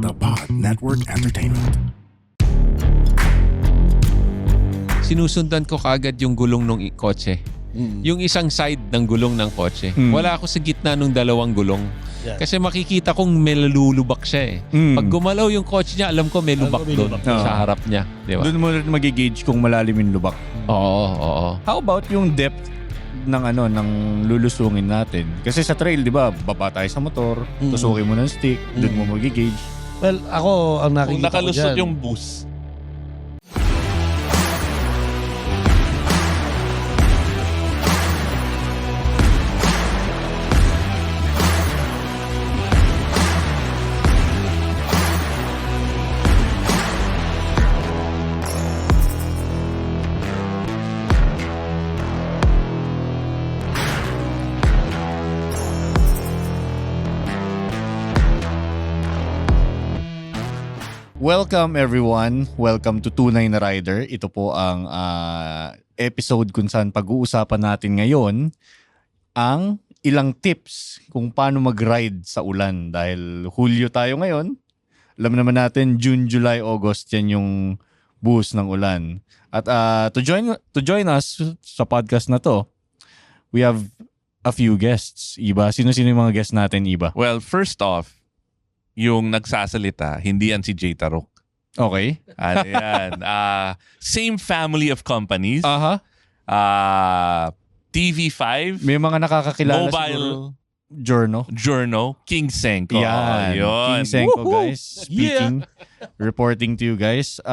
The Pod Network Entertainment. Sinusundan ko kaagad yung gulong ng kotse. Yung isang side ng gulong ng kotse. Wala ako sa gitna ng dalawang gulong. Yeah. Kasi makikita kong may lulubak siya eh. Pag gumalaw yung kotse niya, alam ko may lubak doon sa harap niya. Di ba? Doon mo rin magigauge kung malalim yung lubak. Oo. How about yung depth ng ng lulusungin natin? Kasi sa trail, di ba, baba tayo sa motor, tusukin mo ng stick, doon mo magigauge. Well, ako ang Kung nakikita ko nakalusot dyan. yung boost. Welcome everyone. Welcome to Tunay na Rider. Ito po ang episode kung saan pag-uusapan natin ngayon ang ilang tips kung paano mag-ride sa ulan. Dahil Hulyo tayo ngayon. Alam naman natin June, July, August yan yung buhos ng ulan. At to join us sa podcast na to, we have a few guests. Iba, sino-sino yung mga guests natin, Iba? Well, first off, yung nagsasalita, hindi yan si Jay Tarok. Okay. Ano yan? Same family of companies. Aha. TV5. May mga nakakakilala siguro. Mobile Journal. King Senko. Yan. Yun. King Senko, guys. Speaking. Reporting to you guys.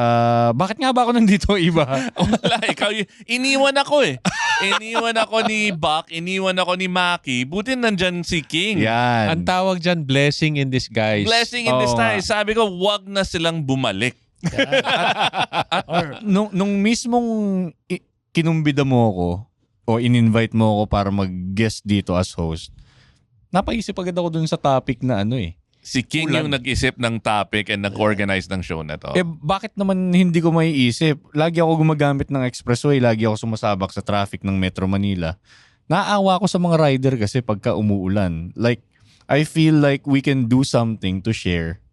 Bakit nga ba ako nandito, Iba? Wala, ikaw iniwan ako eh. Iniwan ako ni Buck, iniwan ako ni Maki. Buti nandyan si King. Yan. Ang tawag dyan, blessing in disguise. Blessing in Oo disguise. nga. Sabi ko, wag na silang bumalik. Nung mismong kinumbida mo ako o in-invite mo ako para mag-guest dito as host, napaisip agad ako dun sa topic na Si King Ulan. yung nag-isip ng topic and nag-organize ng show na to. bakit naman hindi ko maiisip? Lagi ako gumagamit ng expressway, lagi ako sumasabak sa traffic ng Metro Manila. Naawa ako sa mga rider kasi pagka umuulan. Like, I feel like we can do something to share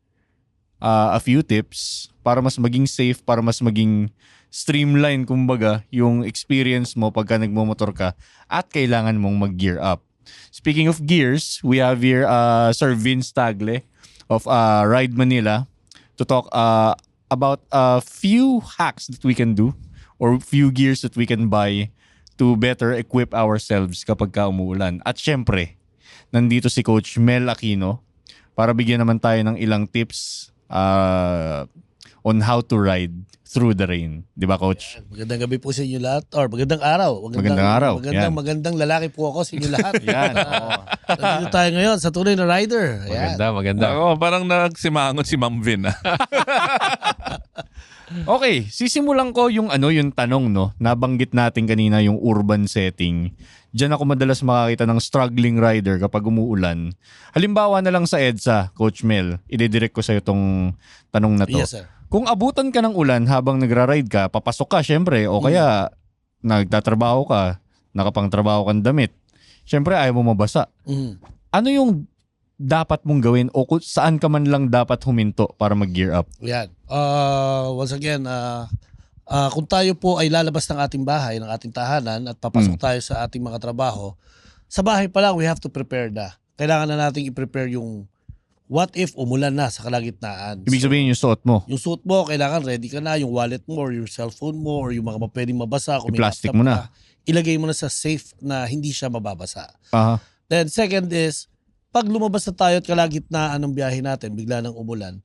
a few tips para mas maging safe, para mas maging streamline, kumbaga, yung experience mo pagka nagmumotor ka at kailangan mong mag-gear up. Speaking of gears, we have here Sir Vince Tagle of Ride Manila to talk about a few hacks that we can do or few gears that we can buy to better equip ourselves kapag umuulan. At syempre, nandito si Coach Mel Aquino para bigyan naman tayo ng ilang tips on how to ride through the rain. Di ba, Coach? Magandang gabi po sa inyo lahat. Or magandang araw. Magandang araw. Yan. Magandang lalaki po ako sa inyo lahat. Yan. Nandito tayo ngayon sa Tunay na Rider. Ayan. Maganda. Ako, parang nagsimangot si Ma'am Vin. Okay, sisimulan ko yung tanong, no. Nabanggit natin kanina yung urban setting. Diyan ako madalas makakita ng struggling rider kapag umuulan. Halimbawa na lang sa EDSA, Coach Mel, ididirect ko sa iyo tong tanong na to. Yes, sir. Kung abutan ka ng ulan habang nagra-ride ka, papasok ka syempre o kaya nagtatrabaho ka, nakapangtrabaho kang damit. Syempre ayaw mo mabasa. Ano yung dapat mong gawin o saan ka man lang dapat huminto para mag-gear up? Yan. Once again, kung tayo po ay lalabas ng ating bahay, ng ating tahanan at papasok tayo sa ating mga trabaho, sa bahay pa lang we have to prepare na. Kailangan na nating i-prepare yung what if umulan na sa kalagitnaan. Ibig sabihin yung suot mo. Yung suit mo, kailangan ready ka na, yung wallet mo or your cellphone mo or yung mga pwedeng mabasa. Kung may I-plastic laptop mo ka, na. ilagay mo na sa safe na hindi siya mababasa. Aha. Then second is, pag lumabas na tayo at kalagitnaan ng biyahe natin, bigla ng umulan,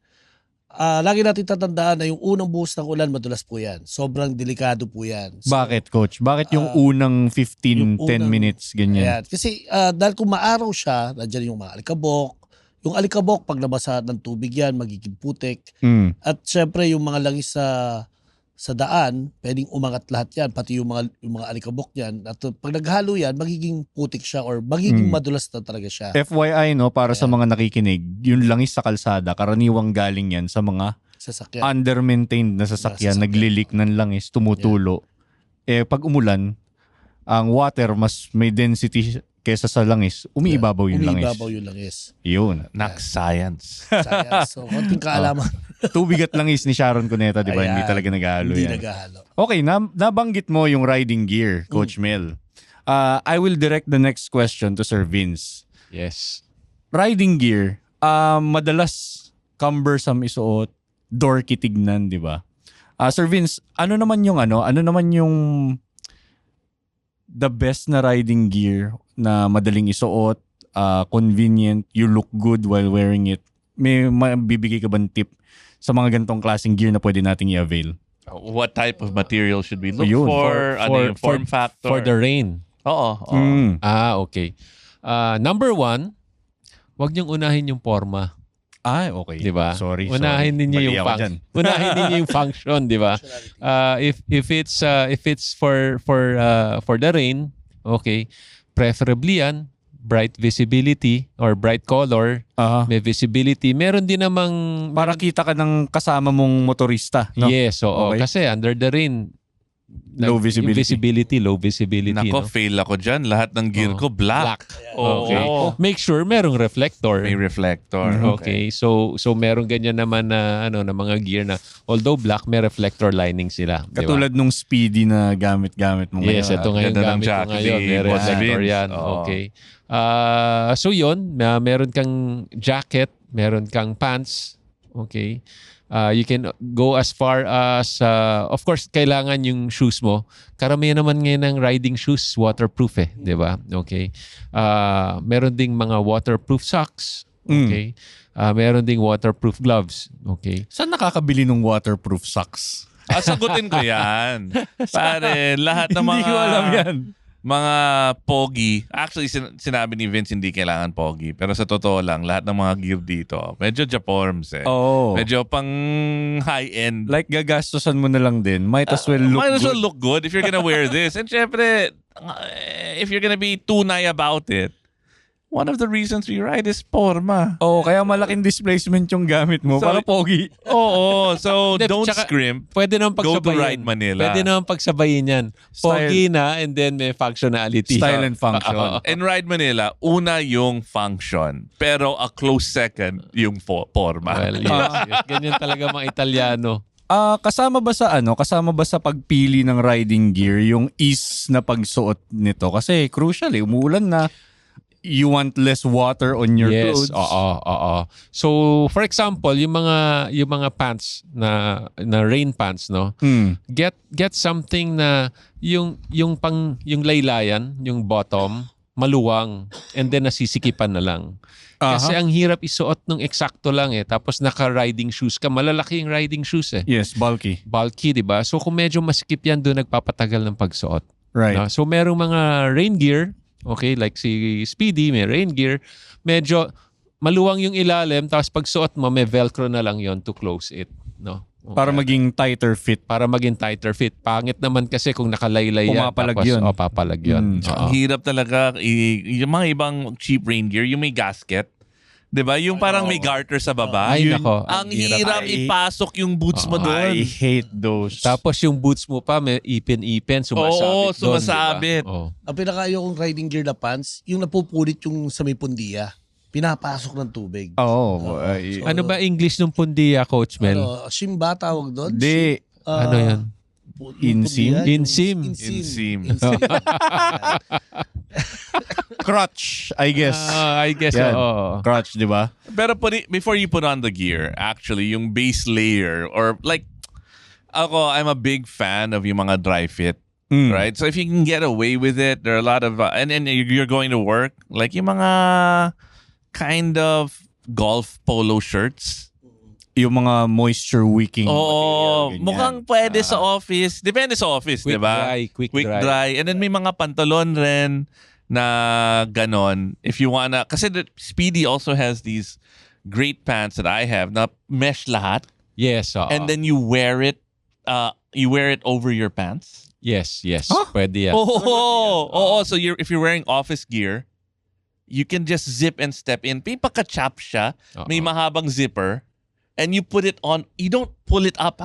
lagi natin tatandaan na yung unang buhos ng ulan, madulas po yan. Sobrang delikado po yan. So, Bakit, Coach? Bakit yung unang 15, 10 minutes, ganyan? ayan. Kasi dahil kung maaraw siya, nandiyan yung mga alikabok. Yung alikabok, pag nabasa ng tubig yan, magiging putik. At syempre, yung mga langis sa daan, pwedeng umangat lahat yan, pati yung mga alikabok yan. At pag naghalo yan, magiging putik siya or magiging madulas na talaga siya. FYI, no, para sa mga nakikinig, yung langis sa kalsada, karaniwang galing yan sa mga Sasakyan. under-maintained na sasakyan, naglilik ng langis, tumutulo. Pag umulan, ang water mas may density kesa sa langis, umiibabaw yung langis. Umiibabaw yung langis. Yun. Nak science. Science. So, konting kaalaman. Tubig at langis ni Sharon Cuneta, di ba? Ayan. Hindi talaga nag-ahalo Hindi yan. naghahalo. Okay, nabanggit mo yung riding gear, Coach Mel. I will direct the next question to Sir Vince. Yes. Riding gear, madalas cumbersome isuot, dorky tignan, di ba? Sir Vince, ano naman yung the best na riding gear na madaling isuot, convenient, you look good while wearing it? May bibigay ka bang tip sa mga gantong klaseng gear na pwede nating i-avail? What type of material should we look Yun. for? Ano yung form factor? For the rain. Oo. Okay. Number 1, wag niyong unahin yung forma. Okay. Di ba? Sorry. Unahin ninyo Mali yung ako dyan. unahin ninyo yung function, di ba? If it's for the rain, okay, preferably yan bright visibility or bright color, may visibility. Meron din namang Para kita ka ng kasama mong motorista, no? yes, oo. Okay. Kasi under the rain, Low visibility. low visibility. Nako, no? fail ako dyan. Lahat ng gear ko black. Oo. Okay. Make sure merong reflector. May reflector. Okay. So meron ganyan naman na na mga gear na although black, may reflector lining sila. Di ba? Katulad nung speedy na gamit-gamit mo Yes, ngayon. ito ngayon Ganda ng gamit ko jacket ngayon. ni May Boss reflector Vince. yan. Oo. Okay. So yun, meron kang jacket, meron kang pants. Okay. You can go as far as, of course, kailangan yung shoes mo. Karamihan naman ngayon ng riding shoes, waterproof di ba? Okay. Meron ding mga waterproof socks. Okay. Meron ding waterproof gloves. Okay. Saan nakakabili ng waterproof socks? Sagutin ko yan. Pare, lahat ng mga... Hindi ko alam yan. Mga pogi. Actually, sinabi ni Vince hindi kailangan pogi. Pero sa totoo lang, lahat ng mga gear dito, medyo Japorms Oh. Medyo pang high-end. Like gagastosan mo na lang din. Might as well look Might as well good. look good if you're gonna wear this. And syempre, if you're gonna be tunay about it, one of the reasons we ride is forma. Kaya malaking displacement yung gamit mo. So, para pogi. Oo. So, Hindi, don't tsaka, scrimp. Pwede naman Go to pagsabayin. Ride Manila. Pwede naman pagsabayin yan. Pogi na and then may functionality. Style and function. In Ride Manila, una yung function. Pero a close second yung forma. Well, yes. Ganyan talaga mga Italiano. Kasama ba sa pagpili ng riding gear yung ease na pagsuot nito? Kasi crucial umuulan na. You want less water on your clothes. Oo. So, for example, yung mga pants na rain pants, no? Get something na yung laylayan, yung bottom, maluwang and then nasisikipan na lang. Kasi ang hirap isuot nung eksakto lang tapos naka-riding shoes ka. Malalaki yung riding shoes Yes, bulky. Bulky, di ba? So, kung medyo masikip yan, doon nagpapatagal ng pagsuot. Right. No? So, merong mga rain gear, okay, like si Speedy, may rain gear. Medyo maluwang yung ilalim, tapos pag suot mo, may velcro na lang yon to close it. No? Okay. Para maging tighter fit. Para maging tighter fit. Pangit naman kasi kung nakalaylay yan. Pumapalag tapos, yun. papalag yun. Ang hirap talaga. Yung mga ibang cheap rain gear, yung may gasket. 'Di ba? Yung parang may garter sa baba. Ay, nako. Ang hirap ipasok yung boots mo doon. I hate those. Tapos yung boots mo pa, may ipin-ipin, sumasabit Oo, doon, sumasabit. diba? Oo. Ang pinakayokong riding gear na pants, yung napupulit yung sa may pundiya. Pinapasok ng tubig. Ano ba English ng pundiya, Coach Mel? Shimba tawag doon? Di. Ano yan? Insim? Insim. Insim. Crotch, I guess. I guess, Yan. oo. Crotch, di ba? Pero before you put on the gear, actually, yung base layer, or like, I'm a big fan of yung mga dry fit. Right? So if you can get away with it, there are a lot of, and you're going to work, like yung mga kind of golf polo shirts. Yung mga moisture wicking. Oo, material, ganyan. mukhang pwede sa office. Depende sa office, di ba? Quick dry. And then may mga pantalon rin na ganon. If you wanna, kasi the Speedy also has these great pants that I have na mesh lahat. Yes, oo. And then you wear it over your pants. Yes. Huh? Pwede yan. Oo. So if you're wearing office gear, you can just zip and step in. May pagka-chap siya. May mahabang zipper. And you put it on, you don't pull it up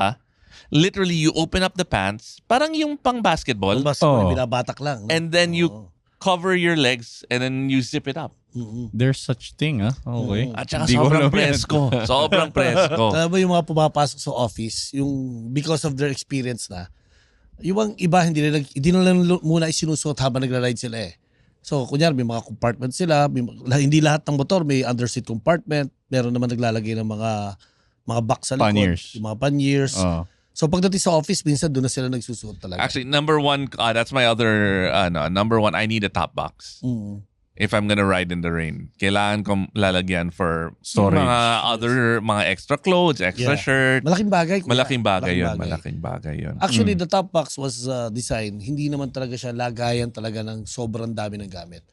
Literally, you open up the pants. Parang yung pang basketball. Binabatak lang. No? And then you cover your legs and then you zip it up. There's such thing, Okay. At saka Hindi ko sobrang alam yan. presko. Sobrang presko. Alam mo yung mga pumapasok sa office, yung because of their experience na, yung mga iba hindi na lang muna isinusuot habang nagra-ride sila eh. So, kunyari may mga compartment sila, hindi lahat ng motor may underseat compartment, meron naman naglalagay ng mga box sa likod, Panniers. yung mga panniers. So, pagdating sa office, minsan doon na sila nagsusuot talaga. Actually, number one, that's my other, number one, I need a top box. If I'm gonna ride in the rain. Kailangan kong lalagyan for Storage. mga other, mga extra clothes, extra shirt. Malaking bagay. kuya. Malaking bagay yun. Malaking bagay yun. Actually, the top box was designed, hindi naman talaga siya lagayan talaga ng sobrang dami ng gamit.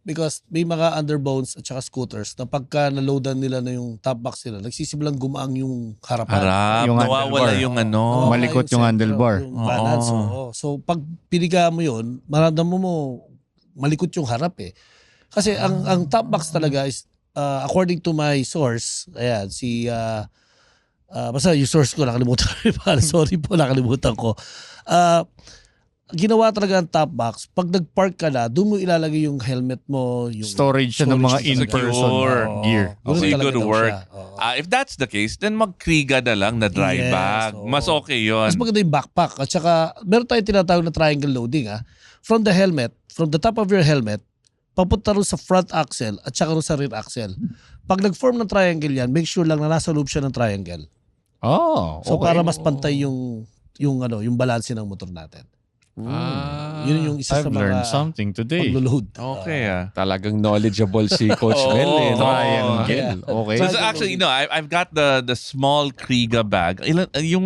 Because may mga underbones at saka scooters na pagka naloadan nila na yung top box nila, nagsisimulang gumaang yung harapan. Harap, Yung nawawala handlebar. yung ano. Nawawala Malikot yung center, handlebar. Yung balance. Oo. So, pag piniga mo yun, maramdaman mo malikot yung harap eh. Kasi ang top box talaga is, according to my source, ayan, basta yung source ko, nakalimutan ko. Sorry po, nakalimutan ko. Ginawa talaga ang top box. Pag nag-park ka na, doon mo ilalagay yung helmet mo, yung Storage siya ng mga storage in-person Secure. gear. Ganun So you talaga go to daw work. siya. Oo. If that's the case, then magkriga na lang na dry Yes, bag. oo. Mas okay yun. Mas maganda yung backpack. At saka, meron tayong tinatawag na triangle loading. From the helmet, from the top of your helmet, papunta rin sa front axle at saka rin sa rear axle. Pag nag-form ng triangle yan, make sure lang na nasa loob siya ng triangle. okay. So para mas pantay yung balanse ng motor natin. Yun yung isa I've sa mga learned something today. paglo-load. Okay, Talagang knowledgeable si Coach Oo. Mel. Triangle. Yeah. Okay. So actually, I've got the small Kriega bag. Yung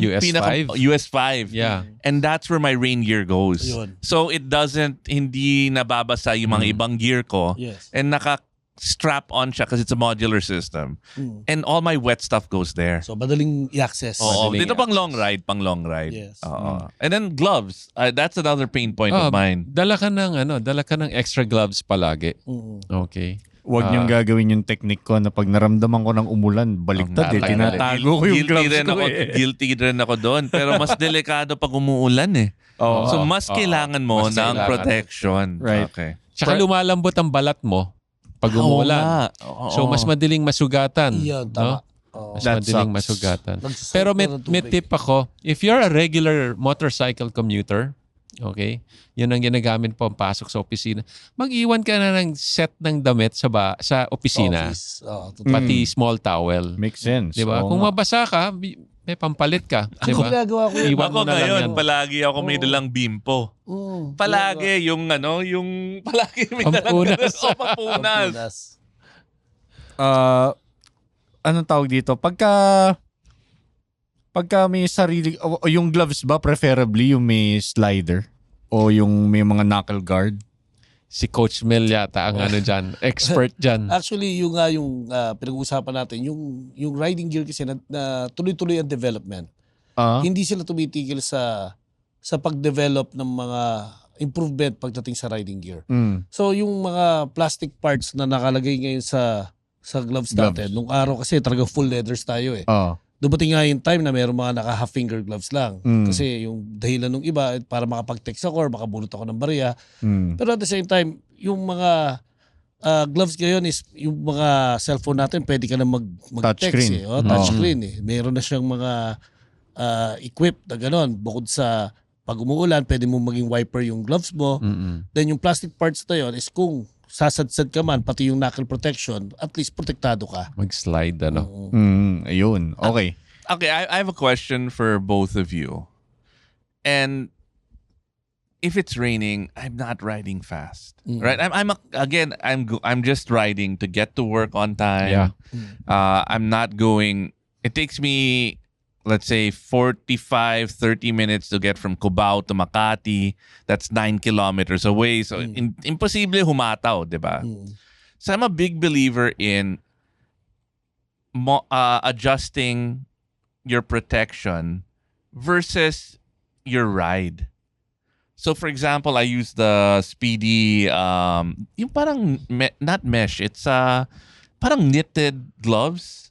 US5? US5. Yeah. And that's where my rain gear goes. Ayun. So it doesn't, hindi nababasa yung mga ibang gear ko. Yes. And naka-strap on siya because it's a modular system. And all my wet stuff goes there. So madaling i-access. Oo, Madaling dito pang long ride. Yes. Oo. And then gloves. That's another pain point of mine. Dala ka ng extra gloves palagi. Okay. Huwag niyong gagawin yung technique ko na pag naramdaman ko ng umulan, baliktad tinatago ko yung gloves ko Guilty rin ako doon. Pero mas delikado pag umuulan eh. So mas kailangan mo Mas ng kailangan. protection. Right. Okay. Tsaka lumalambot ang balat mo pag umulan. So mas madaling masugatan. Iyan, tama. Oo. Mas That madaling sucks. masugatan. Nagsusuot Pero ka may, ng may tubig. tip ako. If you're a regular motorcycle commuter, okay, yun ang ginagamit po ang pasok sa opisina. Mag-iwan ka na ng set ng damit sa opisina. Office. Totoo. Pati small towel. Makes sense. Di ba? Oo Kung nga. mabasa ka, may pampalit ka. Di Ako ba? ginagawa ko yun. Iwan Ako mo na lang ngayon, yan. palagi ako may dalang bimpo. Palagi yung palagi may dalang Pampunas. pampunas. Anong tawag dito? Pagka may sarili, o yung gloves ba preferably yung may slider? O yung may mga knuckle guard? Si Coach Mel yata ang dyan, expert dyan. Actually, yung pinag-uusapan natin, yung riding gear kasi na tuloy-tuloy ang development. Hindi sila tumitigil sa pag-develop ng mga improvement pagdating sa riding gear. So yung mga plastic parts na nakalagay ngayon sa gloves natin, nung araw kasi talaga full leathers tayo eh. Dumating nga yung time na mayroong mga naka-half finger gloves lang. Kasi yung dahilan ng iba, para makapag-text ako or makabulot ako ng barya. Pero at the same time, yung mga gloves ngayon is yung mga cellphone natin, pwede ka na mag-text Touchscreen. touchscreen eh. Meron na siyang mga equipped na gano'n. Bukod sa pag umuulan, pwede mo maging wiper yung gloves mo. Then yung plastic parts na yun is kung sasadsad ka man, pati yung knuckle protection, at least protektado ka. Mag-slide, Ayun. Okay. Okay, I have a question for both of you. And if it's raining, I'm not riding fast. Right? I'm just riding to get to work on time. Yeah. I'm not going. It takes me, let's say, 45, 30 minutes to get from Cubao to Makati. That's 9 kilometers away. So, imposible humataw, di ba? So, I'm a big believer in adjusting your protection versus your ride. So, for example, I use the Speedy, yung parang, not mesh, it's parang knitted gloves.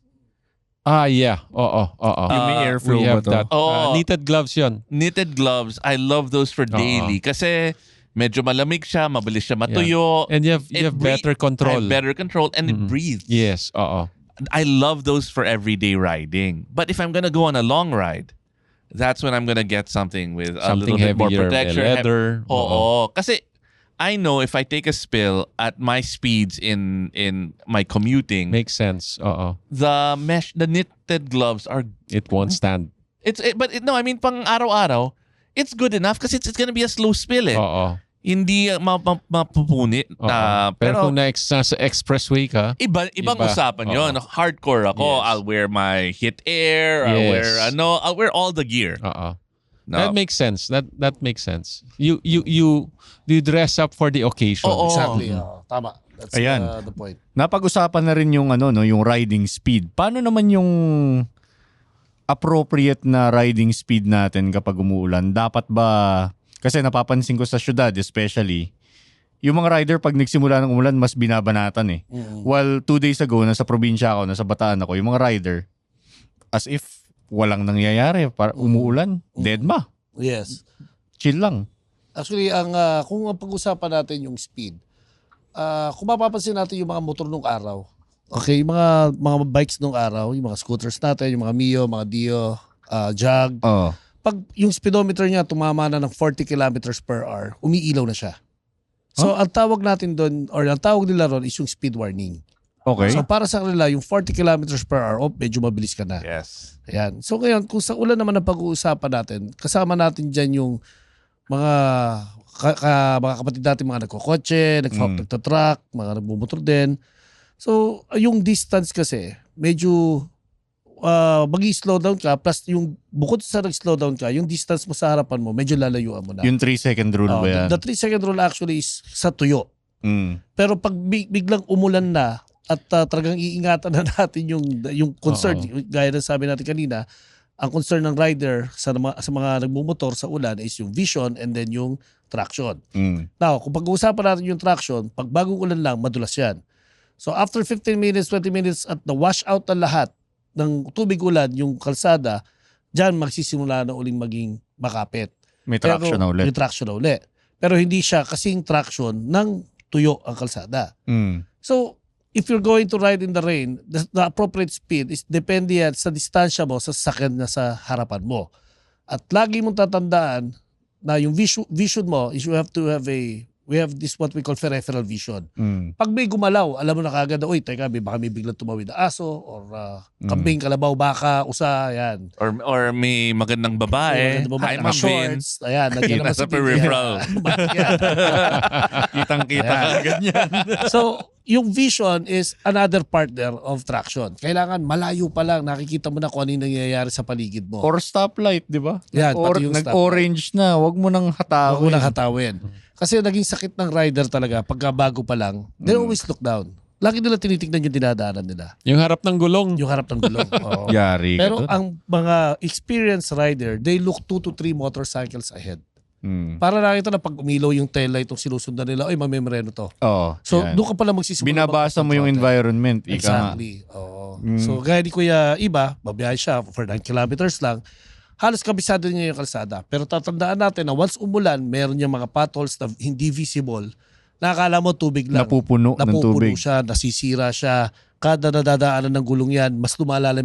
Yeah. Oo. Yung may We airflow have ba to? that. Oo. Knitted gloves yun. Knitted gloves, I love those for daily. Kasi medyo malamig siya, mabilis siya matuyo. And you It have better I control. have better control and it breathes. Yes, oo. I love those for everyday riding. But if I'm gonna go on a long ride, that's when I'm gonna get something with a Something little bit more heavier, protection. leather. Oo. Kasi I know if I take a spill at my speeds in my commuting, Makes sense. Oo. the knitted gloves are It won't stand. no, I mean pang araw-araw, it's good enough kasi it's gonna be a slow spill eh. Oo. Hindi mapupunit. Oo. Pero kung nasa expressway ka, Ibang Iba. usapan Oo. yon. Hardcore ako. Yes. I'll wear my Hit Air. Yes. I'll wear all the gear. oo. No. That makes sense. That makes sense. You dress up for the occasion. Oo. Exactly. Tama. That's Ayan. the point. Napag-usapan na rin yung yung riding speed. Paano naman yung appropriate na riding speed natin kapag umuulan? Dapat ba, kasi napapansin ko sa syudad especially, yung mga rider pag nagsimula ng umulan mas binabanatan eh. While 2 days ago nasa probinsya ako, nasa Bataan ako, yung mga rider as if walang nangyayari, para umuulan, dead ma. Yes. Chill lang. Actually, kung ang pag-usapan natin yung speed, kung mapapansin natin yung mga motor nung araw, okay, yung mga bikes nung araw, yung mga scooters natin, yung mga Mio, mga Dio, Jag, Oh. pag yung speedometer niya tumama na ng 40 kilometers per hour, umiilaw na siya. So, ang tawag natin doon, or ang tawag nila ron is yung speed warning. Okay. So, para sa kanila, yung 40 kilometers per hour, medyo mabilis ka na. Yes. Ayan. So, ngayon, kung sa ulan naman ang pag-uusapan natin, kasama natin dyan yung mga mga kapatid natin, mga nagkokotse, nagtatruck, mga nagmumotor din. So, yung distance kasi, medyo mag-slow down ka, plus yung bukod sa nag-slow down ka, yung distance mo sa harapan mo, medyo lalayuan mo na. Yung 3-second rule ba yan? The 3-second rule actually is sa tuyo. Mm. Pero pag biglang umulan na, at talagang iingatan na natin yung concern, gaya ng sabi natin kanina, ang concern ng rider sa mga nagmumotor sa ulan is yung vision and then yung traction. Mm. Now, kung pag-uusapan natin yung traction, pag bagong ulan lang, madulas yan. So after 15 minutes, 20 minutes at na-wash out na lahat ng tubig ulan, yung kalsada, dyan magsisimula na uling maging makapit. May traction na ulit. May traction na ulit. Pero hindi siya kasing traction ng tuyo ang kalsada. Mm. So, if you're going to ride in the rain, the appropriate speed is depende yan sa distansya mo sa sasakyan na sa harapan mo. At lagi mong tatandaan na yung vision mo is we have this what we call peripheral vision. Mm. Pag may gumalaw, alam mo na kagad na, uy, teka, baka may biglang tumawid na aso or kambing, kalabaw, baka, usa, yan. Or may magandang babae. Maganda ba, Hi, mga Ma'am Vin. shorts, ayan, nandiyan naman Nasa sa TV. peripheral. Yan. Kitang-kita ka ganyan. So, yung vision is another partner of traction. Kailangan malayo pa lang, nakikita mo na kung ano yung nangyayari sa paligid mo. Or stoplight, di ba? Yan, pati yung Nag-orange na, wag mo nang hatawin. Huwag mo nang hatawin. Kasi naging sakit ng rider talaga pagka bago pa lang, they always look down. Lagi nila tinitignan yung dinadaanan nila. Yung harap ng gulong. Yung harap ng gulong. Oo. Yari ka Pero dun. ang mga experienced rider, they look 2 to 3 motorcycles ahead. Mm. Para nakita na pag umilaw yung taillight itong sinusundan nila, ay mamemreno to. Oo. So, yan. doon ka pala magsisimula. Binabasa mo yung environment. Ika nga. Exactly. Oo. So, gaya ni Kuya Iba, babiyahe siya for 9 kilometers lang. Halos kabisado niya yung kalsada. Pero tatandaan natin na once umulan, meron niya mga potholes na hindi visible. Nakakala mo tubig lang. Napupuno ng tubig. Siya, nasisira siya. Kada nadadaanan ng gulong yan, mas lumalalim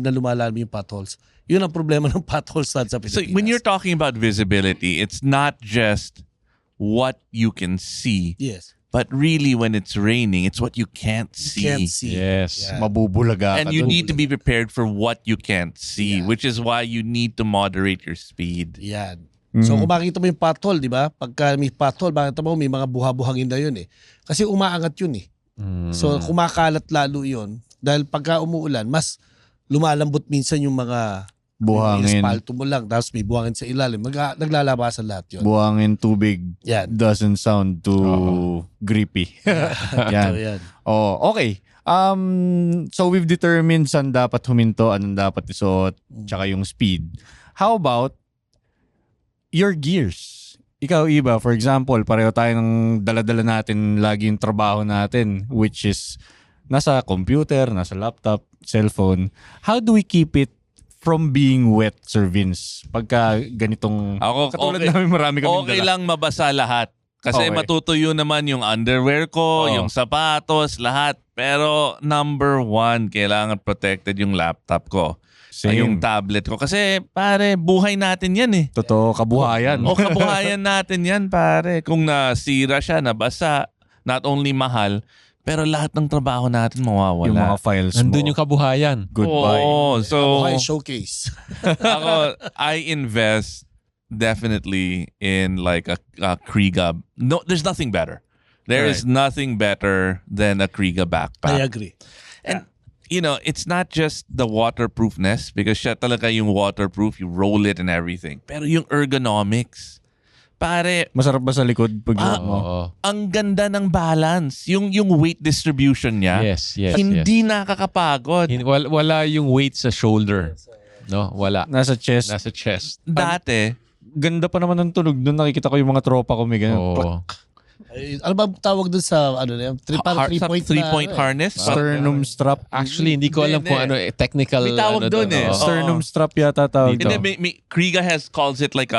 yung potholes. Yun ang problema ng potholes sa So Pilipinas. when you're talking about visibility, it's not just what you can see, Yes. but really when it's raining, it's what you can't see. Can't see. Yes. Yeah. Mabubulaga ka And you dun. need to be prepared for what you can't see, Yeah. which is why you need to moderate your speed. Yan. So kung makikita mo yung pothole, di ba? Pagka may pothole, makikita mo may mga buha-buhangin na yun eh. Kasi umaangat yun eh. So kumakalat lalo yun. Dahil pagka umuulan, mas lumalambot minsan yung mga Buhangin. asfalto mo lang. Tapos may buhangin sa ilalim. Naglalabasan lahat yun. Buhangin tubig Yan. doesn't sound too grippy. So, Yan. yan. Oh, okay. So we've determined saan dapat huminto, anong dapat isuot, tsaka yung speed. How about your gears? Ikaw, Iba, for example, pareho tayo ng dala-dala natin lagi yung trabaho natin, which is nasa computer, nasa laptop, cellphone. How do we keep it from being wet, Sir Vince? Pagka ganitong... Ako, Katulad okay, namin marami kami okay dala. lang mabasa lahat. Kasi Okay. matutuyo naman yung underwear ko, Oo. yung sapatos, lahat. Pero number one, kailangan protected yung laptop ko. Yung tablet ko. Kasi pare, buhay natin yan eh. Totoo, kabuhayan. O kabuhayan natin yan pare. Kung nasira siya, nabasa, not only mahal, pero lahat ng trabaho natin mawawala. Yung mga files mo. Nandun yung kabuhayan. Goodbye. Oo, so Okay, showcase. ako, I invest definitely in like a Kriega. No, there's nothing better. There is nothing better than a Kriega backpack. I agree. And you know, it's not just the waterproofness because siya talaga yung waterproof, you roll it and everything. Pero yung ergonomics, pare, Masarap ba sa likod pag mo? Oo. ang ganda ng balance. Yung weight distribution niya, Yes, yes, hindi nakakapagod. Wala yung weight sa shoulder. No, wala. Nasa chest. Nasa chest. Dati, Ganda pa naman ng tunog doon. Nakikita ko yung mga tropa ko may ganun. Oo. Ano ba tawag dun sa ano na yan? Parang three-point harness. Sternum strap. Actually, hindi ko alam kung ano technical. May tawag doon eh. Oo. Sternum strap yata tawag. Dito. And then, Kriega calls it like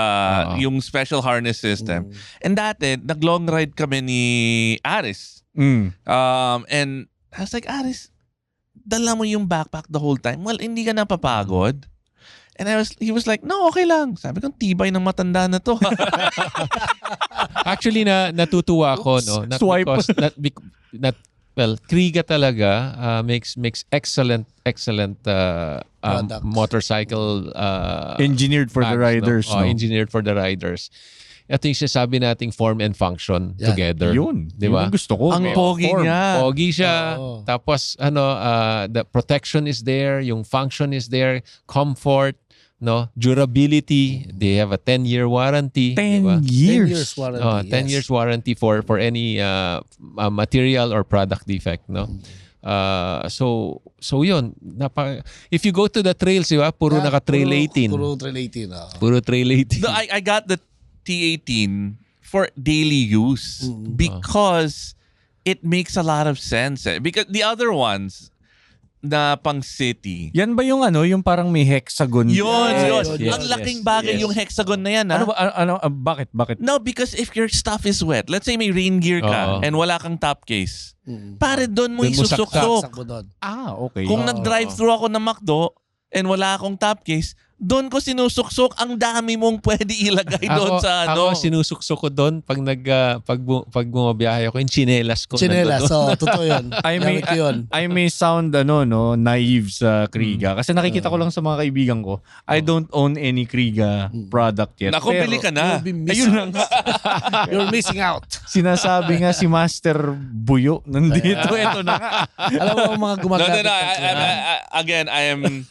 yung special harness system. And dati, nag-long ride kami ni Aris. Mm. And I was like, Aris, dala mo yung backpack the whole time. Well, hindi ka napapagod. And he was like, no, okay lang. Sabi ko, tibay ng matanda na to. Actually, natutuwa ako, no? Not Swipe. because, well, Kriega talaga makes excellent Products. motorcycle Engineered for the bags, riders. No? No? Engineered for the riders. Ito yung sinasabi nating form and function Yan. together. Yun. Di ba? Yun ang gusto ko. Ang May pogi form. niya. Pogi siya. Oo. Tapos the protection is there, yung function is there, comfort, no, durability. They have a 10-year warranty. 10 diba? 10 years. years warranty. Oh, 10 years warranty for any material or product defect, no. So yun. If you go to the trails, diba? Puro naka trail 18. Puro trail 18. Puro trail 18. No, I got the T18 for daily use because it makes a lot of sense. Because the other ones na pang city, Yan ba yung ano, yung parang may hexagon? yun. yes, Ang laking yes, bagay yes. yung hexagon na yan. Ano ba, bakit? No, because if your stuff is wet, let's say may rain gear Oo. ka and wala kang top case, pare doon mo Doon mo isusuksok. Sakbo doon. Okay. Kung nag-drive-through ako ng McDo and wala akong top case, doon ko sinusuksok. Ang dami mong pwede ilagay doon sa ano. Ako sinusuksok ko doon pag pag bumabiyahe ako, yung chinelas ko. Chinelas. nandun. So, totoo yun. I Gamit ko yun. may sound naive sa Kriega. Kasi nakikita ko lang sa mga kaibigan ko, I don't own any Kriega product yet. Naku, Pero bili ka na. You'll be Ayun missing, lang. you're missing out. Sinasabi nga si Master Buyo nandito. Ito na nga. Alam mo ang mga No, gumagamit. again, I am...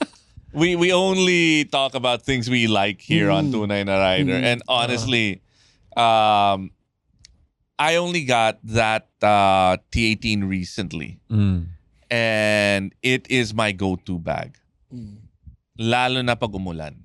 We only talk about things we like here on Tunay na Rider. And honestly, I only got that T18 recently. Mm. And it is my go-to bag. Lalo na pag umulan.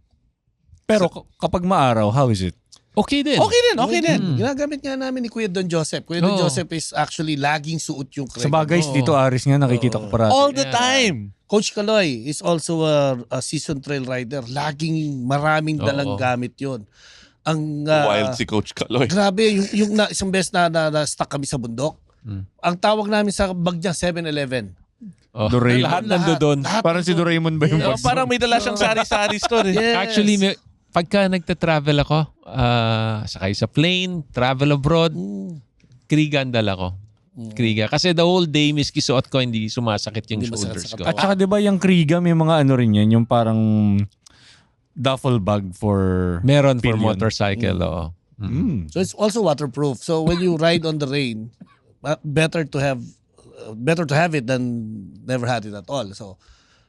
Pero kapag maaraw, how is it? Okay din. Okay din. Ginagamit nga namin ni Kuya Don Joseph. Kuya Don Oo. Joseph is actually laging suot yung Sa bagay, dito Aris nga nakikita ko parati. All the time. Coach Kaloy is also a seasoned trail rider. Laging maraming dalang gamit yon. Ang Wild si Coach Kaloy. grabe yung isang beses na stuck kami sa bundok. Ang tawag namin sa bag niya 7-Eleven. Oh, Doraemon. lahat nandoon. Parang si Doraemon ba yung Oh, boss? parang may dala siyang sari-sari store. Yes. Actually, pagka nagta-travel ako, sakay sa plane, travel abroad, Kriega ang dala ko. Kriega. Kasi the whole day, miski suot ko, hindi sumasakit yung Hindi masakit shoulders sa ko. At saka 'di ba yung Kriega may mga ano rin yan, yung parang duffel bag for Meron for pillion. motorcycle, oo. So it's also waterproof. So when you ride on the rain, better to have it than never had it at all. So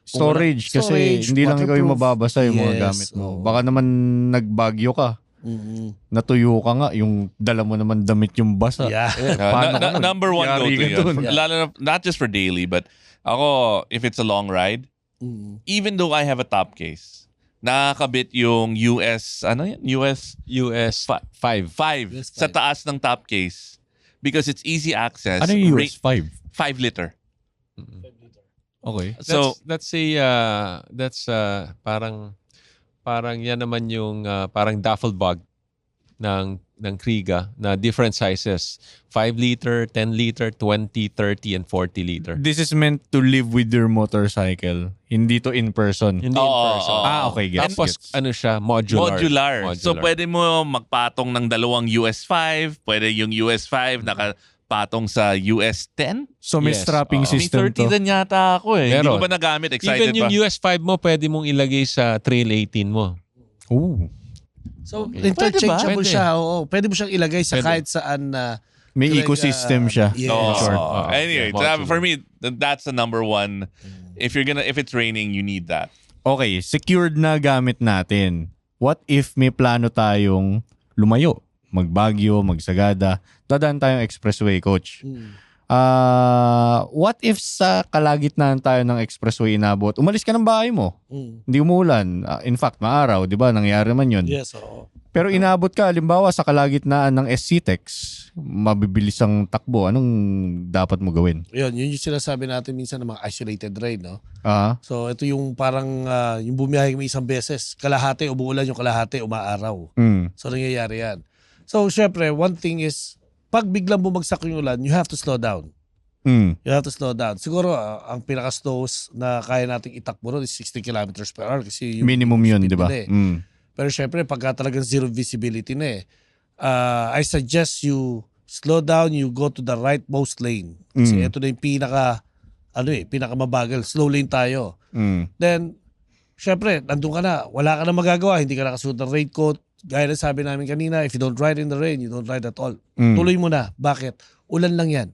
Storage kasi Storage, hindi lang ikaw yung waterproof. mababasa yung mga Yes, gamit mo. oo. Baka naman nagbagyo ka, natuyo ka nga, yung dala mo naman damit yung basa. yeah. Paano ka nun? Number one Yari go-to ka yun. dun. Lalo na, not just for daily, but ako, if it's a long ride, even though I have a top case, nakakabit yung US, ano yan? US US 5. 5 US sa 5. taas ng top case because it's easy access. Ano yung US 5? 5 liter. Okay. So, That's parang yan naman yung parang duffel bag. ng Kriga na different sizes. 5 liter, 10 liter, 20, 30, and 40 liter. This is meant to live with your motorcycle. Hindi to in person. Hindi in person. Okay, gets. Tapos ano siya, modular. So pwede mo magpatong ng dalawang US5, pwede yung US5 nakapatong sa US10. So may Yes, strapping May system 30 to. din yata ako eh. Hindi Meron. ko pa nagamit. Excited Even yung pa. US5 mo, pwede mong ilagay sa Trail 18 mo. Ooh. So, Okay. interchangeable Pwede ba? siya. Oo. Pwede mo siyang ilagay sa Pwede. kahit saan na May Like, ecosystem siya. yes. Oh, Sure. anyway, Yeah, for me, that's the number one. If it's raining, you need that. Okay, secured na gamit natin. What if may plano tayong lumayo? Magbagyo, magsagada. Dadaan tayong expressway, coach. What if sa kalagitnaan tayo ng expressway inabot? Umalis ka ng bahay mo. Hindi umuulan. In fact, maaraw, di ba? Nangyari man yun. Yes, oo. Pero inabot ka, halimbawa, sa kalagitnaan ng SCTEX, mabibilis ang takbo. Anong dapat mo gawin? Yun yung sinasabi natin minsan ng mga isolated rain, no? Ah, So, ito yung parang yung bumiyahe mo isang beses. Kalahati, umuulan yung kalahati, umaaraw. So, nangyayari yan. So, syempre, one thing is, pag biglang bumagsak yung ulan, you have to slow down. You have to slow down. Siguro, ang pinaka-slows na kaya nating itakbo ron is 60 kilometers per hour kasi yung Minimum yun, speed di ba? nila eh. Pero syempre, pagka talagang zero visibility na eh, I suggest you slow down, you go to the rightmost lane. Kasi ito na yung pinaka mabagal. Slow lane tayo. Then, syempre, nandun ka na. Wala ka na magagawa. Hindi ka nakasuot ng raincoat. Gaya na sabi namin kanina, if you don't ride in the rain, you don't ride at all. Tuloy mo na. Bakit? Ulan lang yan.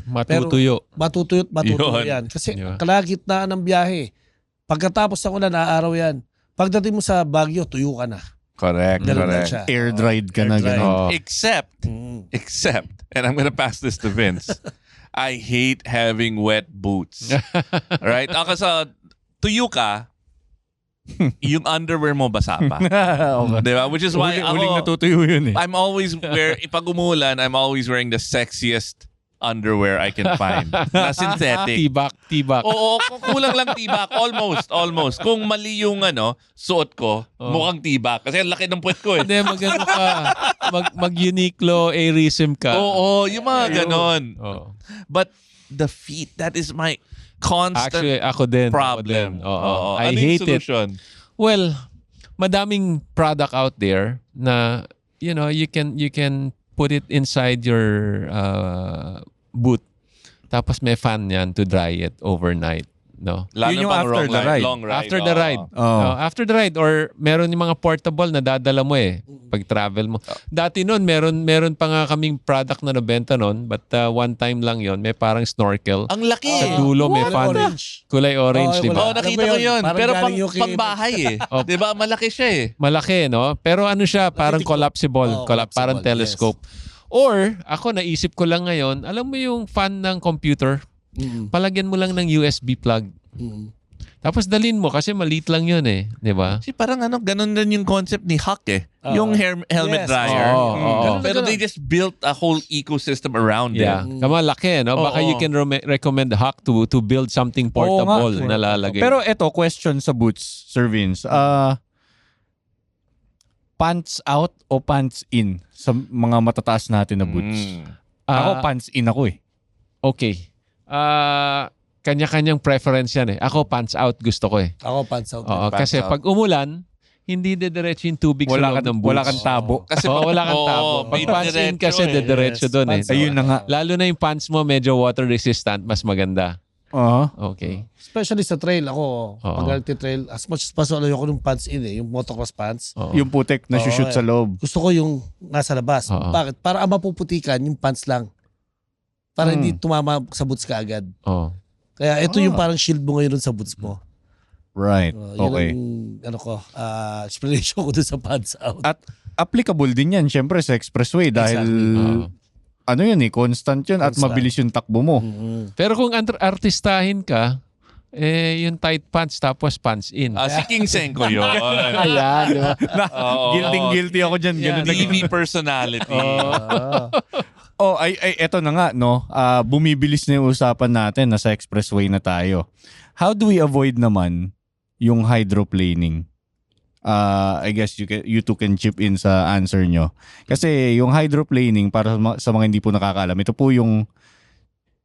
Matutuyo. Matutuyo Yun. yan. Kasi Yeah. kalagitnaan ng biyahe. Pagkatapos ng ulan, aaraw yan. Pagdating mo sa Baguio, tuyo ka na. Correct. Ganun lang siya. Air dried ka na. Air dried. Ganun. Oh. Except, and I'm gonna pass this to Vince. I hate having wet boots. Right? Ako sa tuyo ka, yung underwear mo basa pa. Okay. Diba? Which is why Huling ako, natutuyo yun eh. I'm always pag umulan, I'm always wearing the sexiest underwear I can find. Na synthetic. Tibak. Oo, kulang lang tibak. Almost. Kung mali yung suot ko, mukhang tibak. Kasi ang laki ng puwet ko eh. Hindi, mag-ano ka. Mag-Uniqlo, Airism ka. Oo, yung mga ganon. Oh. But the feet, that is my constant Actually, ako din. problem. Oo. I Ano yung hate it. solution? Well, madaming product out there na, you can put it inside your boot. Tapos may fan yan to dry it overnight. No? Lalo Yun yung pang after the ride. long ride. After the oo. ride. Oh. After the ride. Or meron yung mga portable na dadala mo eh. Pag travel mo. Dati noon, meron pa nga kaming product na nabenta noon. But one time lang yon, may parang snorkel. Ang laki Sa eh. dulo may fan. Orange. Kulay orange, Oo, di ba? Oo, nakita ko yun. Parang Pero galing yung kay- pang bahay eh. Oh. Di ba? Malaki siya eh. Malaki, no? Pero ano siya, parang Natitikop. collapsible. Oo, Parang collapsible, telescope. Or, ako naisip ko lang ngayon, alam mo yung fan ng computer? Palagyan mo lang ng USB plug. Tapos dalin mo kasi maliit lang yun eh. Di ba? Kasi parang ganun din yung concept ni Huck eh. Yung helmet Yes. dryer. Oo, oo. Ganun na Pero ganun. they just built a whole ecosystem around Yeah. it. Kama laki, no? Baka Oo. you can recommend Huck to build something portable Oo nga. na lalagay. Pero eto, question sa boots, Sir Vince. Pants out o pants in sa mga matataas natin na boots? Ako, pants in ako eh. Okay. Kanya-kanyang preference yan eh. Ako, pants out gusto ko eh. Ako, pants out. Oo, Pants kasi out. pag umulan, hindi dediretso yung tubig sa loob ng boots. Wala kang tabo. Kasi Oo, wala kang tabo. Pag may pants in diretso kasi eh. dediretso Yes, doon eh. pants out. Ayun na nga. Lalo na yung pants mo medyo water resistant, mas maganda. Okay. Especially sa trail, ako, Oo. pag nagtitrail, as much as possible, ayoko ng pants in eh, yung motocross pants. Oo. Yung putek na Oo, shoot sa loob. Gusto ko yung nasa labas. Oo. Bakit? Para ang mapuputikan, yung pants lang. Para hindi tumama sa boots ka agad. Oh. Kaya ito yung parang shield mo ngayon sa boots mo. Right. Yun Okay. ang, explanation ko dun sa pants out. At applicable din yan, syempre, sa expressway dahil Oo. yun eh, constant yun at Constant. mabilis yung takbo mo. Pero kung artistahin ka, yung tight pants tapos pants in. Si King Senko yun. Ayan, di ba? Oo. Guilty ako dyan. Yeah, Ganun TV personality. Eto na nga, no? Bumibilis na yung usapan natin, nasa expressway na tayo. How do we avoid naman yung hydroplaning? I guess you two can chip in sa answer nyo. Kasi yung hydroplaning, para sa mga hindi po nakakaalam, ito po yung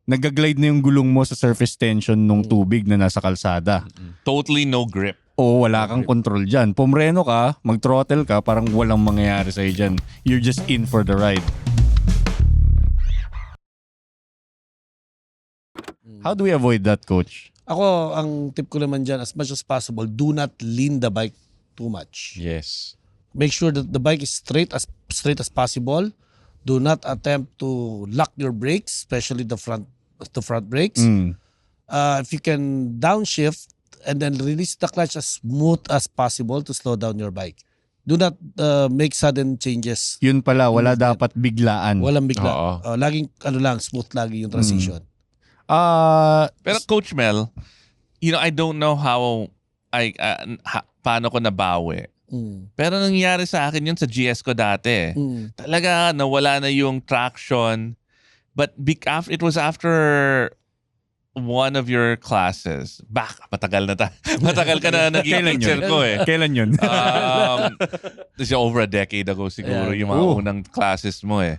nag-glide na yung gulong mo sa surface tension ng tubig na nasa kalsada. Totally no grip. O wala kang control dyan. Pumreno ka, mag-throttle ka, parang walang mangyayari sa'yo dyan. You're just in for the ride. How do we avoid that, Coach? Ako, ang tip ko naman dyan, as much as possible, do not lean the bike too much. Yes. Make sure that the bike is straight as possible. Do not attempt to lock your brakes, especially the front brakes. If you can downshift and then release the clutch as smooth as possible to slow down your bike. Do not make sudden changes. Yun pala, wala dapat biglaan. Walang bigla. Oo. Laging smooth lagi yung transition. Pero Coach Mel, I don't know how paano ko nabawi. Pero nangyari sa akin yun sa GS ko dati. Talaga nawala na yung traction. But it was after one of your classes. Matagal ka na naging teacher ko eh. Kailan yun? Over a decade ago siguro yung mga unang classes mo eh.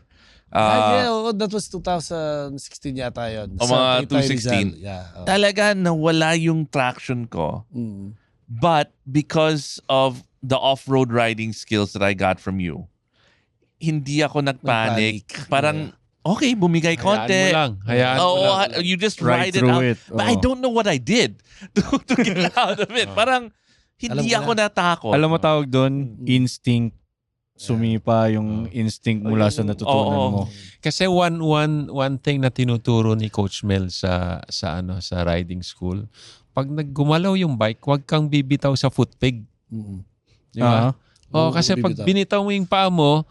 That was 2016 yata yun. Mga Sa 2016. Yeah. Talaga nawala yung traction ko. But because of the off-road riding skills that I got from you, hindi ako nagpanic. Parang, okay, bumigay konti. Hayaan mo lang. You just Ride ride it through out. it. But I don't know what I did to get out of it. Parang, hindi Alam mo ako natakot. Alam mo tawag doon, instinct. Sumipa yung instinct mula sa natutunan mo. Kasi one thing na tinuturo ni Coach Mel sa riding school, pag naggumalaw yung bike, huwag kang bibitaw sa foot peg. Di ba? Kasi pag binitaw mo yung paa mo,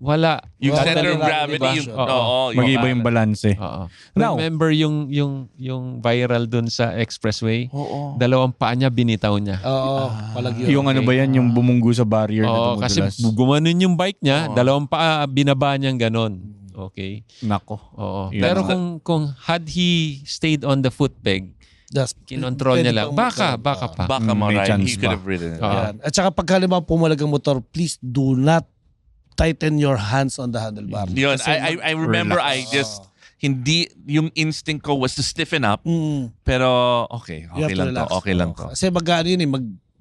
wala. Yung Wala center of talaga, gravity, diba? Mag-iba yung balanse. Now, Remember yung viral dun sa expressway? Oo. Dalawang paa niya, binitaw niya. Oo, palagi yun. yung ano ba yan, yung bumunggo sa barrier na Oo, kasi dumudulas. gumanon yung bike niya, dalawang paa, binaba niyang ganon. Okay? Nako. Oo. Yun. Pero kung had he stayed on the foot peg, kinontrol niya lang, baka pa. Baka May ma-ride. chance He could pa. have ridden it. Oo. Yan. At saka pag halimbawa pumalag ang motor, please do not tighten your hands on the handlebar. Yun, Kasi I remember relax. I just, hindi, yung instinct ko was to stiffen up, pero okay you have to lang to, relax. okay lang to. Kasi mag-ano yun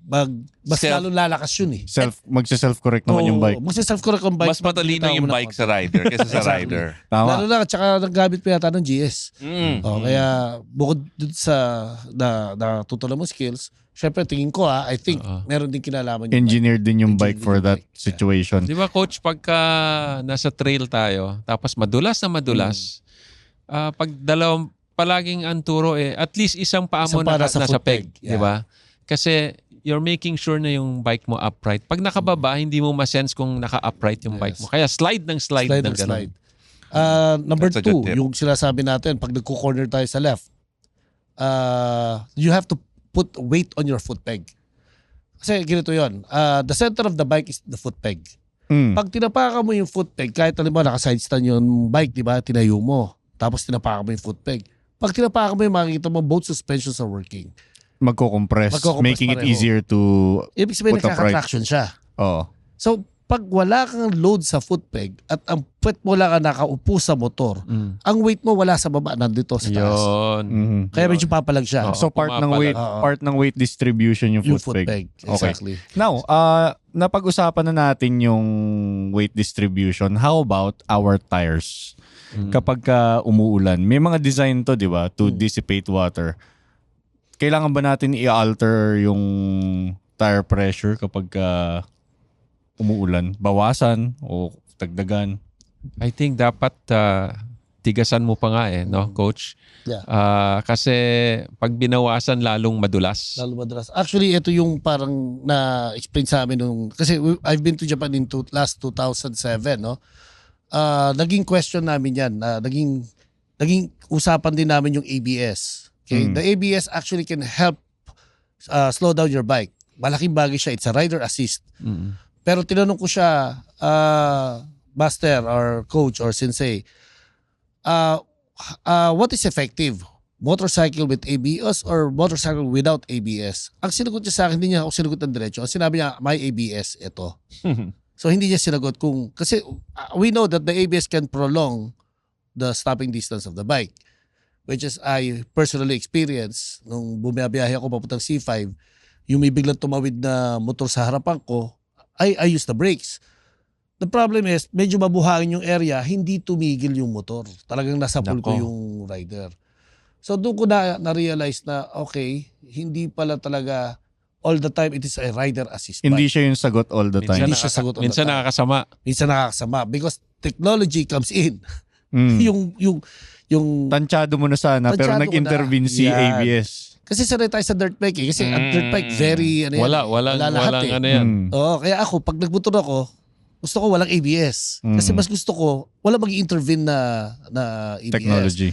mas lalo lalakas yun eh. Magsa-self-correct naman yung bike. Magsa-self-correct ang bike. Mas matalino yung bike sa rider kaysa sa rider. Lalo Tama. na, at saka naggamit pa yata ng GS. Kaya bukod dun sa natutunan mo skills, syempre tingin ko I think meron din kinalaman yung Engineered din yung bike Engineered for yung that bike. situation. Di ba coach, pagka nasa trail tayo, tapos madulas na madulas, pag dalawang palaging anturo at least isang paa mo Isang paa nasa nasa peg. foot peg. Di ba? Kasi you're making sure na yung bike mo upright. Pag nakababa, hindi mo ma-sense kung naka-upright yung bike mo. Kaya slide ng slide. slide ng and ganun. slide. Number That's a good 2, tip. yung sinasabi natin, pag nagko-corner tayo sa left, you have to put weight on your foot peg. Kasi ganito yun. The center of the bike is the foot peg. Pag tinapakan mo yung foot peg, kahit halimbawa naka-side stand yung bike, di ba, tinayo mo. Tapos tinapakan mo yung foot peg. Pag tinapakan mo yung makikita mo, both suspensions are working. Magko-compress, making it pareho. easier to Ibig sabihin, put upright. nagkaka-traction siya. Oo. So, pag wala kang load sa foot peg at ang puwet mo lang ang nakaupo sa motor, ang weight mo wala sa baba, nandito sa taas. Yun. Kaya medyo papalag siya. Oo. So part ng pumapalag. weight distribution yung Yung foot peg. Exactly. Now, napag-usapan na natin yung weight distribution. How about our tires? Kapag umuulan, may mga design to, di ba, to dissipate water. Kailangan ba natin i-alter yung tire pressure kapag umuulan? Bawasan o dagdagan? I think dapat tigasan mo pa nga no, coach? Yeah. Kasi pag binawasan, lalong madulas. Lalo madalas. Actually, ito yung parang na-explain sa amin kasi I've been to Japan in last 2007, no? Naging question namin yan. Naging usapan din namin yung ABS. Okay? The ABS actually can help slow down your bike. Malaking bagay siya. It's a rider assist. Pero tinanong ko siya, master or coach or sensei, what is effective? motorcycle with ABS or motorcycle without ABS. Ang sinagot niya sa akin, hindi niya ako sinagot ng diretso. Ang sinabi niya, may ABS, ito. So hindi niya sinagot kasi we know that the ABS can prolong the stopping distance of the bike, which is I personally experienced nung bumiyabiyahe ako papuntang C5, yung may biglang tumawid na motor sa harapan ko, I use the brakes. The problem is, medyo mabuhangin yung area, hindi tumigil yung motor. Talagang nasa pulko Nako. yung rider. So doon ko na-realize na, okay, hindi pala talaga all the time it is a rider assist Hindi bike. siya yung sagot all the time. Hindi siya sagot all the Minsan time. nakakasama. Minsan nakakasama because technology comes in. Mm. yung Tansyado mo na sana pero Tansyado ko nag-intervene na. si Yan. ABS. kasi sanay tayo sa dirt bike eh. Kasi ang dirt bike very ano yan, Walang lahat eh. ano yan. Mm. Oo, kaya ako pag nagmotor ako, gusto ko walang ABS. Kasi Mm. mas gusto ko wala mag-intervene na ABS. Technology.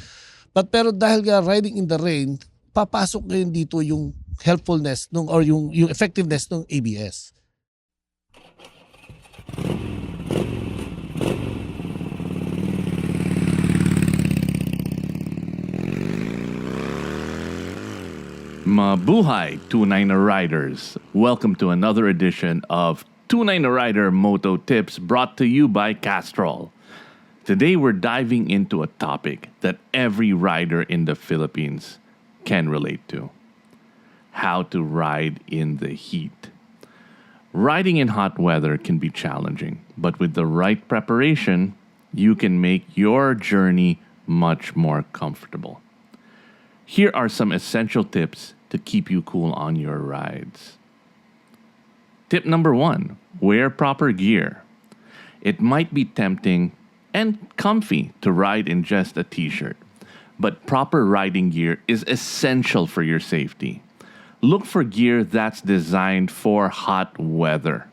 Pero dahil nga riding in the rain, papasok ngayon dito yung helpfulness or yung effectiveness ng ABS. Mabuhay, Tunay na Riders. Welcome to another edition of Tunay na Rider Moto Tips brought to you by Castrol. Today we're diving into a topic that every rider in the Philippines can relate to. How to ride in the heat. Riding in hot weather can be challenging, but with the right preparation, you can make your journey much more comfortable. Here are some essential tips to keep you cool on your rides. Tip number 1, wear proper gear. It might be tempting and comfy to ride in just a t-shirt, but proper riding gear is essential for your safety. Look for gear that's designed for hot weather.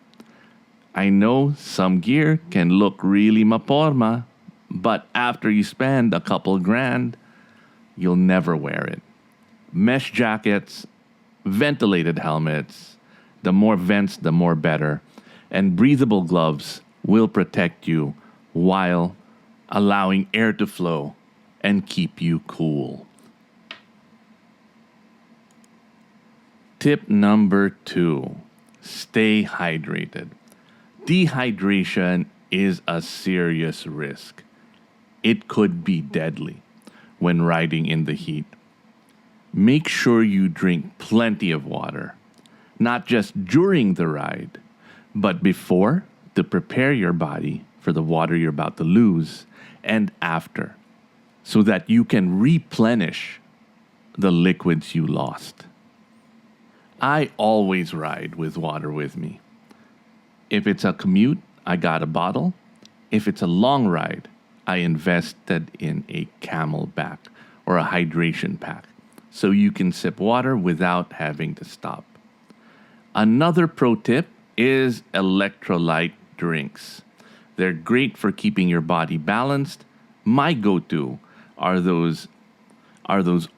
I know some gear can look really maporma, but after you spend a couple grand, you'll never wear it. Mesh jackets, ventilated helmets, the more vents, the more better, and breathable gloves will protect you while allowing air to flow and keep you cool. Tip number 2, stay hydrated. Dehydration is a serious risk. It could be deadly when riding in the heat. Make sure you drink plenty of water, not just during the ride, but before to prepare your body for the water you're about to lose and after, so that you can replenish the liquids you lost. I always ride with water with me. If it's a commute, I got a bottle. If it's a long ride, I invested in a Camelback or a hydration pack so you can sip water without having to stop. Another pro tip is electrolyte drinks. They're great for keeping your body balanced. My go-to are those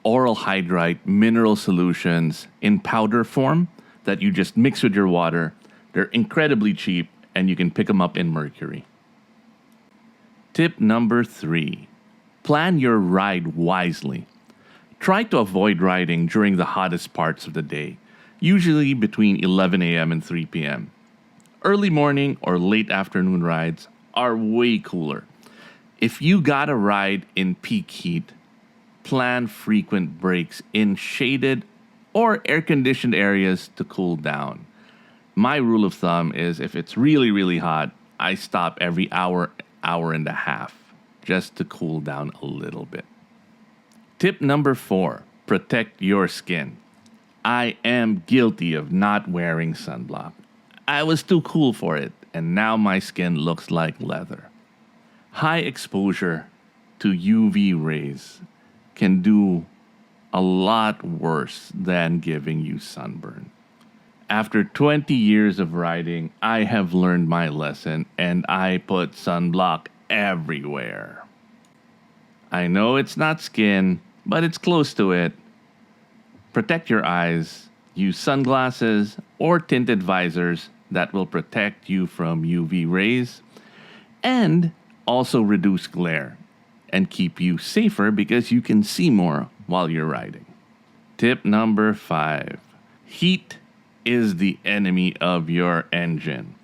oral hydrite mineral solutions in powder form that you just mix with your water. They're incredibly cheap and you can pick them up in Mercury. Tip number 3, plan your ride wisely. Try to avoid riding during the hottest parts of the day, usually between 11 a.m. and 3 p.m. Early morning or late afternoon rides are way cooler. If you gotta ride in peak heat, plan frequent breaks in shaded or air-conditioned areas to cool down. My rule of thumb is if it's really, really hot, I stop every hour and a half just to cool down a little bit. Tip number 4, protect your skin. I am guilty of not wearing sunblock. I was too cool for it, and now my skin looks like leather. High exposure to UV rays can do a lot worse than giving you sunburn. After 20 years of riding, I have learned my lesson and I put sunblock everywhere. I know it's not skin, but it's close to it. Protect your eyes. Use sunglasses or tinted visors that will protect you from UV rays and also reduce glare and keep you safer because you can see more while you're riding. Tip number 5. Heat is the enemy of your engine.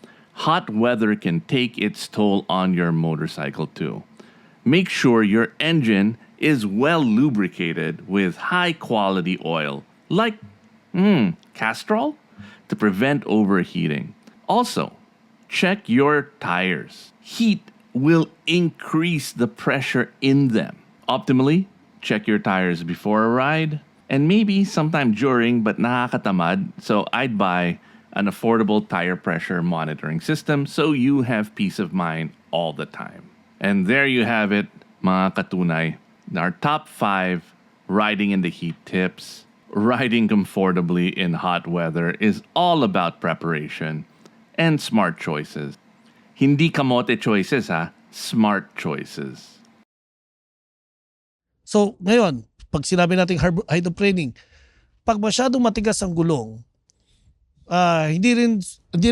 Hot weather can take its toll on your motorcycle too. Make sure your engine is well lubricated with high quality oil like Castrol to prevent overheating. Also, check your tires. Heat will increase the pressure in them. Optimally, check your tires before a ride and maybe sometime during, but nakakatamad, so I'd buy an affordable tire pressure monitoring system so you have peace of mind all the time. And there you have it, mga katunay. Our top 5 riding in the heat tips. Riding comfortably in hot weather is all about preparation and smart choices. Hindi kamote choices ha, smart choices. So, ngayon, pag sinabi nating hydroplaning, pag masyadong matigas ang gulong, hindi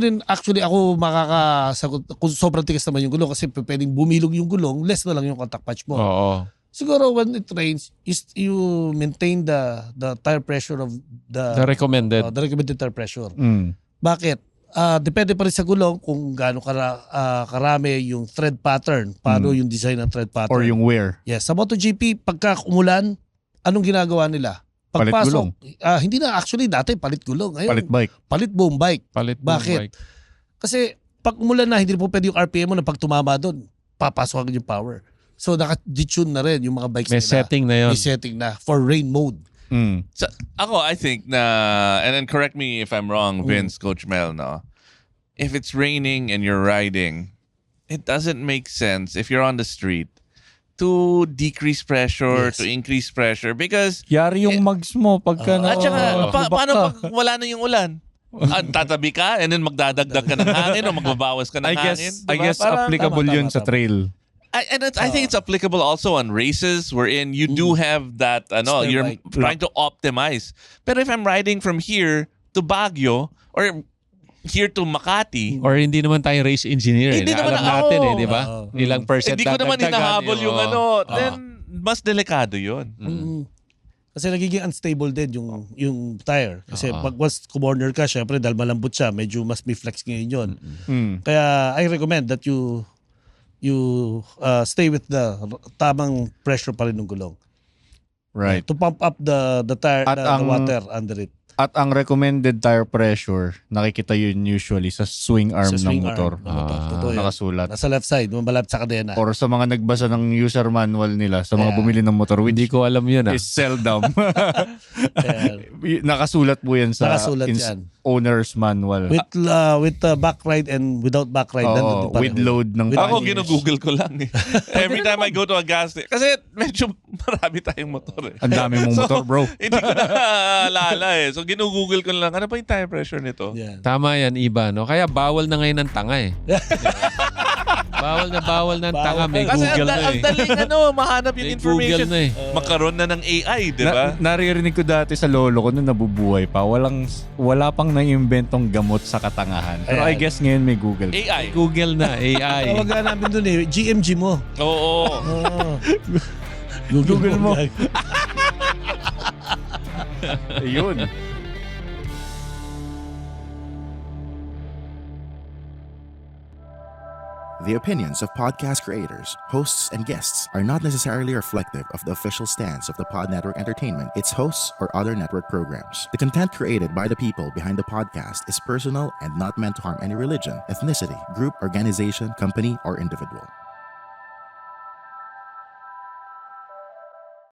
rin actually ako makakasagot kung sobrang tigas naman yung gulong kasi pwedeng bumilog yung gulong, less na lang yung contact patch mo. Oo. Siguro when it rains, you maintain the tire pressure of The recommended. the recommended tire pressure. Mm. Bakit? Depende pa rin sa gulong kung gaano karami yung thread pattern, paano yung design ng thread pattern. Or yung wear. Yes, sa MotoGP, pagka umulan, anong ginagawa nila? Palit gulong. Hindi na actually dati palit gulong. Ngayon, Palit bike. palit buong bike. Palit mo Bakit? bike. Kasi pag umulan na, hindi po pwede yung RPM mo na pag tumama doon, papasok agad yung power. So naka-detune na rin yung mga bikes May nila. setting na yun. May setting na for rain mode. Mm. So, I think na, and then correct me if I'm wrong, Vince, Coach Mel, no? If it's raining and you're riding, it doesn't make sense if you're on the street to decrease pressure, Yes. to increase pressure because Yari yung mags mo pagka at saka, lubak paano ka? pag wala na yung ulan? Tatabi ka and then magdadagdag ka ng hangin o magbabawas ka ng I hangin? guess Parang- applicable tama, yun sa tama. trail. I think it's applicable also on races wherein you do have that, Spare you're bike. trying to optimize. But if I'm riding from here to Baguio or here to Makati, Or hindi naman tayo race engineer. Hindi Alam naman natin ako. di ba? Ilang percent hindi ko naman dadagdagan, hinahabol yung oo. then mas delikado yun. Kasi nagiging unstable din yung tire. Kasi Oo. pag once corner ka, syempre dahil malambot siya, medyo mas may flex ngayon yun. Mm. Kaya I recommend that you stay with the tamang pressure pa rin ng gulong. Right. To pump up the tire, At the ang- water under it. At ang recommended tire pressure, nakikita yun usually sa swing arm Sa swing ng motor. arm ng motor. Totoo yan. Nakasulat. Nasa left side, malapit sa kadena. Or sa mga nagbasa ng user manual nila, sa mga Yeah. bumili ng motor, Hindi which ko alam yun is seldom. Kaya, Nakasulat po yan sa Nakasulat yan. owner's manual. with back ride and without back ride. nandun din pa With rin. load ng With- Ako, Yes. ginugoogle ko lang eh. Every time I go to a gas station. Kasi medyo marami tayong motor eh. Ang dami mong motor, bro. Hindi ko naalala eh. So, ginugoogle ko lang, ano pa yung tire pressure nito? Yan. Tama yan, Iba. No? Kaya bawal na ngayon ang tanga eh. bawal na ang tanga. May Kasi Google na ang eh. daling mahanap yung May information. Google na eh. Magkaroon na ng AI, di ba? Naririnig ko dati sa lolo ko nung nabubuhay pa, wala pang naiimbentong gamot sa katangahan. Pero I Ayan. guess ngayon may Google. AI. Google na, AI. Tawag nga namin dun eh, GMG mo. Oo. Google mo. Ayun. The opinions of podcast creators, hosts, and guests are not necessarily reflective of the official stance of the Pod Network Entertainment, its hosts, or other network programs. The content created by the people behind the podcast is personal and not meant to harm any religion, ethnicity, group, organization, company, or individual.